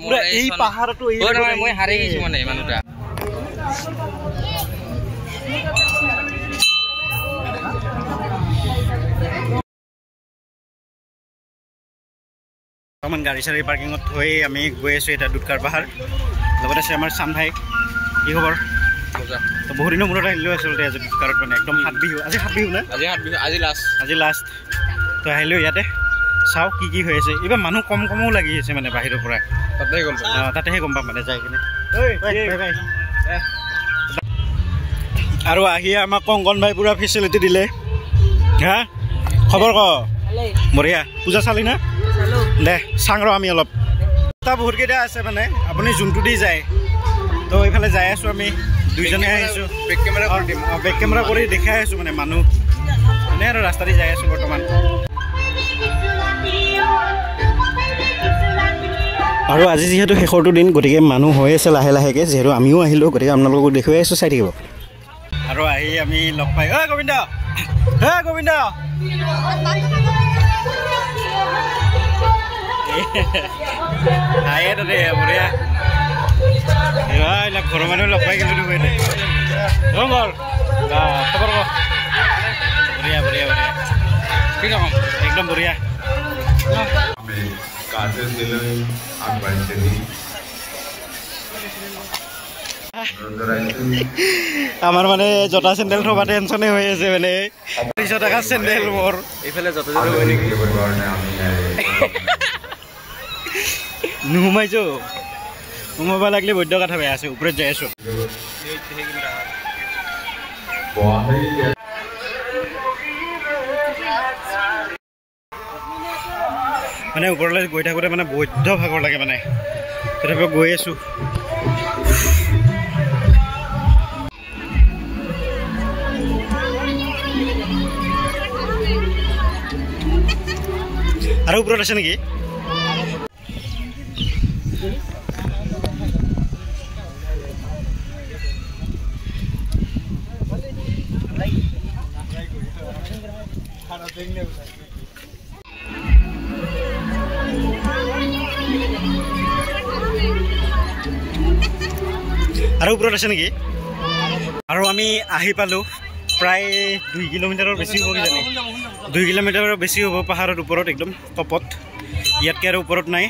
পুৰা এই পাহাৰটো এই মই হাৰি গৈছো মানে মানুহটা অকমান গাড়ী চাৰি পাৰ্কিঙত থৈ আমি গৈ আছো এটা দুধকাৰ পাহাৰ লগতে আছে আমাৰ চাম ভাই কি খবৰ তো বহুত দিনৰ মূৰত আহিলোঁ আচলতে আজি দুধকাৰত মানে একদম সাত বিহু আজি সাত বিহু না আজি লাষ্ট তো আহিলোঁ ইয়াতে চাওঁ কি কি হৈ আছে এইবাৰ মানুহ কমো লাগি আছে মানে বাহিৰৰ পৰা তাতেহে গম পাম মানে যাই কিনে আৰু আহি আমাক কংকন ভাই পুৰা ফেচিলিটি দিলে হা খবৰ ক বঢ়িয়া পূজা চালি না দে চাং ৰ আমি অলপ তাৰ বহুতকেইটা আছে মানে আপুনি যোনটো দি যায় তো এইফালে যাই আছোঁ আমি দুইজনে আহিছোঁ বেক কেমেৰা কৰি দেখাই আছোঁ মানে মানুহ এনেই আৰু ৰাস্তা দি যাই আছোঁ বৰ্তমান আৰু আজি যিহেতু শেষৰটো দিন গতিকে মানুহ হৈ আছে লাহে লাহেকৈ যিহেতু আমিও আহিলোঁ গতিকে আপোনালোকক দেখুৱাই আছোঁ চাই থাকিব আৰু আহি আমি লগ পাই ঐ গোবিন্দ গোবিন্দ আহে তাতে বঢ়িয়া এইবিলাক ঘৰৰ মানুহ লগ পাই কিন্তু খবৰ ক বঢ়িয়া বঢ়িয়া বঢ়িয়া কি কম একদম বঢ়িয়া আমাৰ মানে জোতা চেণ্ডেল থবা টেনচনে হৈ আছে মানে 200 টকা চেণ্ডেল মোৰ এইফালে জোতা হৈ নেকি নুমাইছো সোমাব লাগিলে বৈদ্য কথা বেয়া আছে ওপৰত যাই আছো মানে ওপৰলৈ গৈ থাকোঁতে মানে বৈদ্য ভাগৰ লাগে মানে তথাপিও গৈ আছো আৰু ওপৰত আছে নেকি আৰু ওপৰত আছে নেকি আৰু আমি আহি পালোঁ প্ৰায় 2 কিলোমিটাৰৰ বেছি হ'ব কিজানি 2 কিলোমিটাৰৰ বেছি হ'ব পাহাৰৰ ওপৰত একদম টপত ইয়াতকৈ আৰু ওপৰত নাই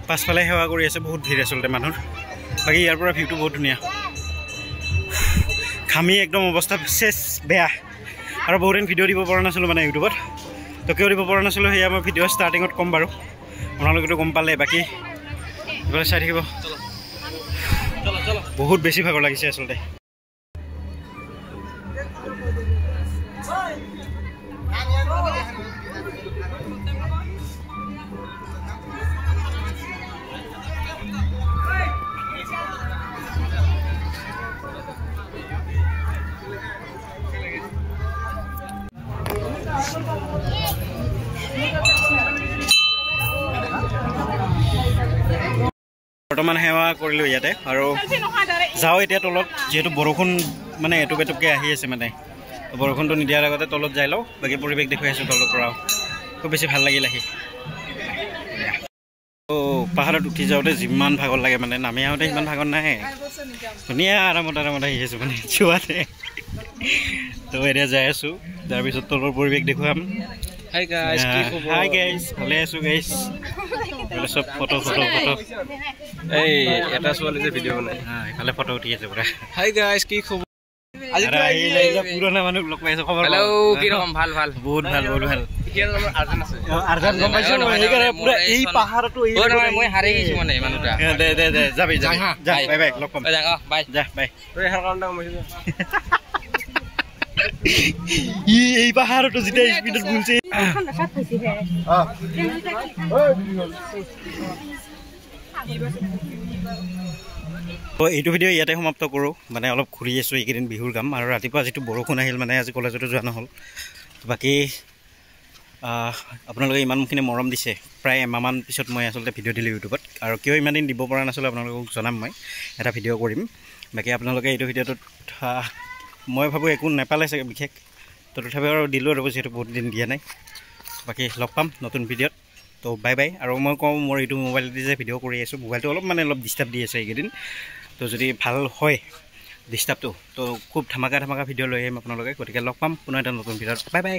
পাছফালে সেৱা কৰি আছে বহুত ভিৰ আচলতে মানুহৰ বাকী ইয়াৰ পৰা ভিউটো বহুত ধুনীয়া ঘামি একদম অৱস্থা শেষ বেয়া আৰু বহুত দিন ভিডিঅ' দিব পৰা নাছিলোঁ মানে ইউটিউবত তো কিয় দিব পৰা নাছিলোঁ সেয়া মই ভিডিঅ' ষ্টাৰ্টিঙত ক'ম বাৰু আপোনালোকেতো গম পালে বাকী এইফালে চাই থাকিব বহুত বেছি ভাগৰ লাগিছে আচলতে বৰ্তমান সেৱা কৰিলোঁ ইয়াতে আৰু যাওঁ এতিয়া তলত যিহেতু বৰষুণ মানে এটুপ এটুপকৈ আহি আছে মানে বৰষুণটো নিদিয়াৰ আগতে তলত যাই লওঁ বাকী পৰিৱেশ দেখুৱাই আছোঁ তলৰ পৰাও খুব বেছি ভাল লাগিল আহি পাহাৰত উঠি যাওঁতে যিমান ভাগৰ লাগে মানে নামি আহোঁতে সিমান ভাগৰ নাহে ধুনীয়া আৰামত আহি আছোঁ মানে চোৱাতে তো এতিয়া যাই আছোঁ তাৰপিছত তলৰ পৰিৱেশ দেখুৱাম হাই গাইজ ভালে আছোঁ গাইজ চব ফটো এই এটা ছোৱালী যে ভিডিঅ' বনাই এইফালে ফটো উঠি আছে পুৰা হাই গাইজ কি খবৰ পুৰণা মানুহ লগ পাইছোঁ খবৰ কি ৰকম ভাল বহুত ভাল এই পাহাৰটো মই হাৰি গৈছোঁ মানে মানুহটা যাবি বাই বাই লগ পাম বাই যা বাই এই পাহাৰটো যেতিয়া স্পীডত বুলছে এইটো ভিডিঅ' ইয়াতে সমাপ্ত কৰোঁ মানে অলপ ঘূৰি আছোঁ এইকেইদিন বিহুৰ কাম আৰু ৰাতিপুৱা যিটো বৰষুণ আহিল মানে আজি কলেজতো যোৱা নহ'ল বাকী আপোনালোকে ইমানখিনি মৰম দিছে প্ৰায় এমাহমান পিছত মই আচলতে ভিডিঅ' দিলোঁ ইউটিউবত আৰু কিয় ইমান দিন দিব পৰা নাছিলোঁ আপোনালোকক জনাম মই এটা ভিডিঅ' কৰিম বাকী আপোনালোকে এইটো ভিডিঅ'টোত মই ভাবোঁ একো নাপালে চাগে বিশেষ তো তথাপিও আৰু দিলোঁ আৰু যিহেতু বহুত দিন দিয়া নাই বাকী লগ পাম নতুন ভিডিঅ'ত তো বাই বাই। আৰু মই কওঁ মোৰ এইটো মোবাইলতে যে ভিডিঅ' কৰি আছোঁ, মোবাইলটো অলপ ডিষ্টাৰ্ব দি আছে এইকেইদিন। তো যদি ভাল হয় ডিষ্টাৰ্বটো, তো খুব ধামাকা ভিডিঅ' লৈ আহিম আপোনালোকে। গতিকে লগ পাম পুনৰ এটা নতুন ভিডিঅ'ত। Bye bye.